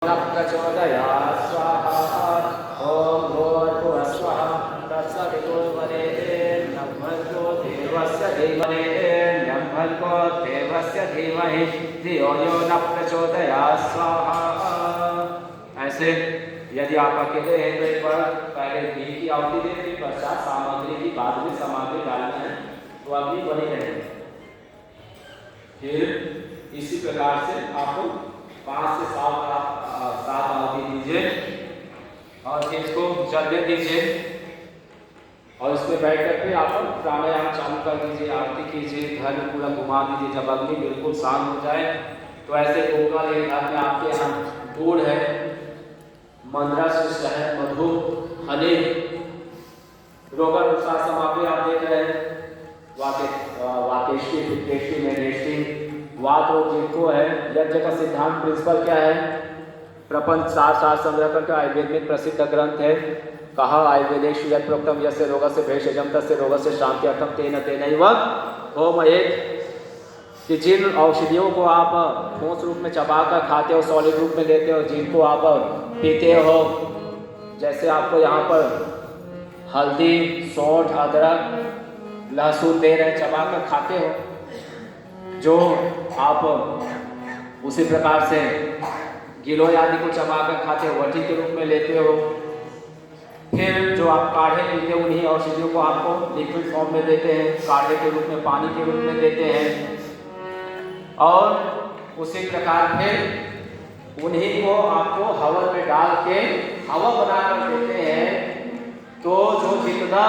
प्रचोदयात् स्वाहा। ॐ भूर्भुवः स्वः तत्सवितुर्वरेण्यं भर्गो देवस्य धीमहि भर्गो देवस्य धीमहि धियो यो न प्रचोदयात् स्वाहा। ऐसे यदि आप अकेले हैं तो एक बार पहले घी की आहुति दें, फिर पश्चात सामग्री की बाद में सामग्री डालनी है तो अग्नि बनी रहेगी। फिर इसी प्रकार से आपको 5 से 7 आहुति दीजिए और फिर इसको जलने दीजिए और इसमें बैठ करके आप प्राणायाम चालू कर दीजिए, आरती कीजिए, घर में पूरा घुमा दीजिए। जब अग्नि बिल्कुल शांत हो जाए तो ऐसे गोपाल एक घर में आपके यहाँ गुड़ है, मंद्रस, शहद, मधु, हनी, रोगानुसार सामग्री आप देख रहे हैं, वाकेष्टि, पित्तेष्टि, मेघेष्टि, वात रोग जिनको है। यज्ञ का सिद्धांत प्रिंसिपल क्या है? प्रपंच सार संग्रह करके आयुर्वेद में प्रसिद्ध ग्रंथ है। कहा आयुर्वेदेषु यत् प्रोक्तम यस्य रोगस्य भेषजम तस्य रोगस्य शांति अर्थम तेन तेनैव होम। एक कि जिन औषधियों को आप ठोस रूप में चबाकर खाते हो, सॉलिड रूप में लेते हो, जिनको आप पीते हो, जैसे आपको यहाँ पर हल्दी, सौंठ, अदरक, लहसुन दे रहे, चबाकर खाते हो, जो आप उसी प्रकार से गिलोय आदि को चबाकर खाते हो, वटी के रूप में लेते हो। फिर जो आप काढ़े पीते हो, उन्हीं औषधियों को आपको लिक्विड फॉर्म में देते हैं, काढ़े के रूप में, पानी के रूप में देते हैं। और उसी प्रकार फिर उन्हीं को आपको हवन में डाल के हवा बनाकर देते हैं। तो जो जितना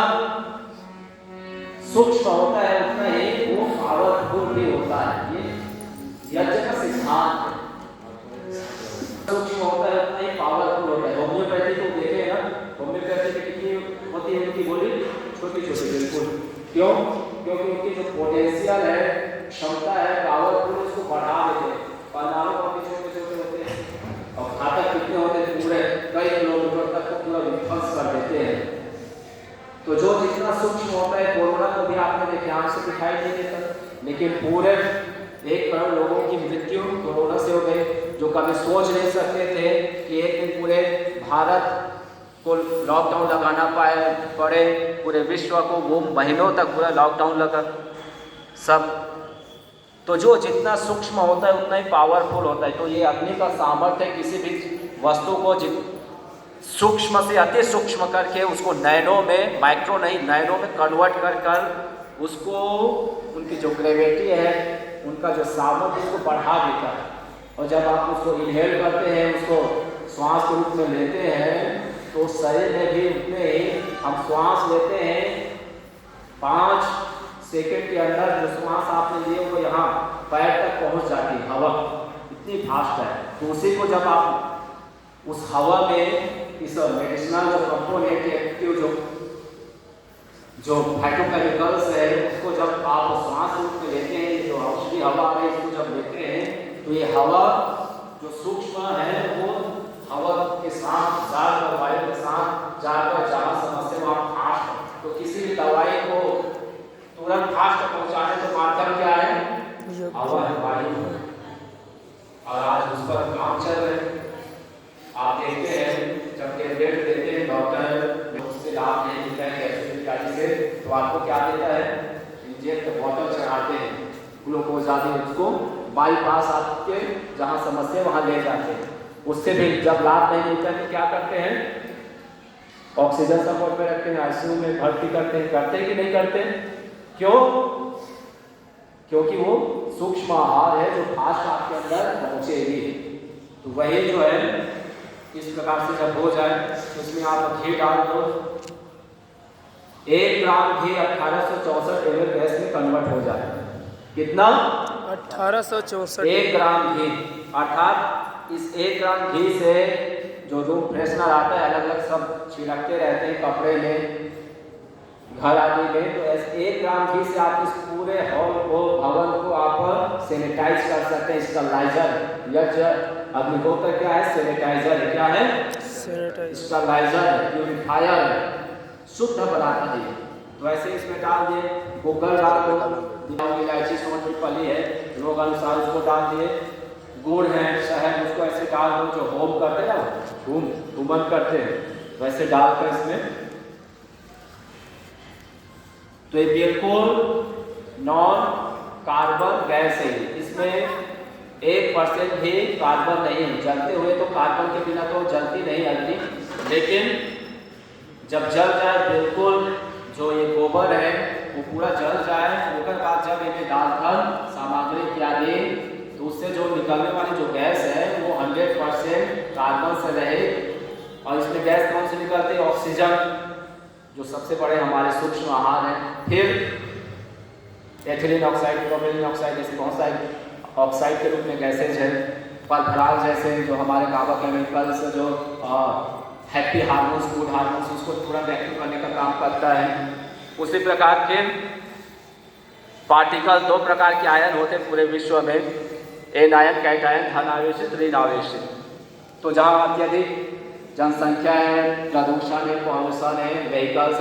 सूक्ष्म होता है उतना ही वो पावरफुल भी होता है। ये यज्ञ का सिद्धांत है। सूक्ष्म होता है उतना ही पावरफुल होता है। होम्योपैथी को देखे ना, होम्योपैथी में कितनी होती है उनकी गोली? छोटी छोटी, बिल्कुल। क्यों? क्योंकि उनकी जो पोटेंशियल है, क्षमता है, पावरफुल, उसको बढ़ा देते हैं। परिणामों काफी छोटे छोटे होते हैं और घातक कितने होते हैं? पूरे कई किलोमीटर तक को पूरा विध्वंस कर देते हैं। तो जो जितना सूक्ष्म होता है, कोरोना को भी आपने देखे आंख से दिखाई नहीं देता, लेकिन पूरे 1 करोड़ लोगों की मृत्यु कोरोना से हो गई, जो कभी सोच नहीं सकते थे कि एक दिन पूरे भारत को लॉकडाउन लगाना पड़े, पूरे विश्व को वो महीनों तक पूरा लॉकडाउन लगा सब। तो जो जितना सूक्ष्म होता है उतना ही पावरफुल होता है। तो ये अग्नि का सामर्थ्य है किसी भी वस्तु को सूक्ष्म से अति सूक्ष्म करके उसको नैनो में, माइक्रो नहीं, नैनो में कन्वर्ट कर उसको, उनकी जो ग्रेविटी है, उनका जो सामर्थ्य, उसको बढ़ा देता है। और जब आप उसको इनहेल करते हैं, उसको श्वास के रूप में लेते हैं, तो शरीर में भी उतने ही हम श्वास लेते हैं, 5 सेकंड के अंदर जो श्वास आपने लिए वो यहाँ पैर तक पहुँच जाती है, हवा इतनी फास्ट है। तो उसी को जब आप उस हवा में इस मेडिसिनल जो कंपोनेंट एक्टिव जो फाइटोकेमिकल्स है, उसको जब आप श्वास रूप में लेते हैं, जो औषधि हवा है, इसको जब लेते हैं, तो ये हवा जो सूक्ष्म है वो हवा के साथ जाकर, वायु के साथ जाकर जहाँ समस्या वहाँ फास्ट। तो किसी भी दवाई को तुरंत फास्ट पहुँचाने का माध्यम क्या है? हवा है, वायु है। और आज उस पर काम चल रहे हैं। आप देखते हैं जब टेबलेट देते हैं डॉक्टर, उससे लाभ नहीं मिलता है कैप्सूल से, तो आपको क्या देता है? इंजेक्ट बॉटल चढ़ाते हैं, ग्लूकोज आदि, उसको बाईपास आपके जहाँ समस्या वहाँ ले जाते हैं। उससे भी जब लाभ नहीं मिलता है तो क्या करते हैं? ऑक्सीजन सपोर्ट पे रखते हैं, आईसीयू में भर्ती करते हैं। करते हैं कि नहीं करते? क्यों? क्योंकि वो सूक्ष्म आहार है जो फास्ट आपके अंदर पहुँचेगी। तो वही जो है इस प्रकार से जब हो जाए तो उसमें आप घी डाल दो। 1 ग्राम घी 1864 ml गैस में कन्वर्ट हो जाए। कितना? 1864। 1 ग्राम घी, अर्थात इस 1 ग्राम घी से जो रूम फ्रेशनर आता है, अलग अलग सब छिड़कते रहते हैं कपड़े में, घर आदि में, तो ऐसे 1 ग्राम घी से आप इस पूरे हॉल को, भवन को आप सैनिटाइज कर सकते हैं। स्टरलाइजर, यज्ञ अग्निहोत्र क्या है? सैनिटाइजर है। क्या है? स्टरलाइजर है, प्यूरिफायर है, शुद्ध बनाता है। तो ऐसे इसमें डाल दिए, कुकर डाल दो, इलायची, सौंठ की फली है, रोग अनुसार उसको डाल दिए, गुड़ है, शहद, उसको ऐसे डाल दो, जो होम करते हैं ना, हुमन करते हैं, वैसे डालकर इसमें, तो ये बिल्कुल नॉन कार्बन गैस है। इसमें 1% भी कार्बन नहीं है। जलते हुए तो कार्बन के बिना तो जलती नहीं अग्नि, लेकिन जब जल जाए बिल्कुल, जो ये गोबर है वो पूरा जल जाए, उसके बाद जब इन्हें डालकर सामग्री इत्यादि, तो उससे जो निकलने वाली जो गैस है वो 100% कार्बन से रहे। और इसमें गैस कौन सी निकलती है? ऑक्सीजन, जो सबसे बड़े हमारे सूक्ष्म आहार हैं। फिर एथिलीन ऑक्साइड, प्रोपेलिन ऑक्साइड जैसे बहुत सारे ऑक्साइड के रूप में गैसेज है। पल्फराल जैसे जो हमारे कार्बो केमिकल्स, जो हैप्पी हार्मोन्स, गुड हार्मोन्स, उसको तुरंत एक्टिव करने का काम करता है। उसी प्रकार के पार्टिकल, 2 प्रकार के आयन होते हैं पूरे विश्व में, एन आयन, कैटायन, धन आवेशित, ऋण आवेशित। तो जहाँ अत्यधिक जनसंख्या है, प्रदूषण है, पॉल्यूशन है, व्हीकल्स,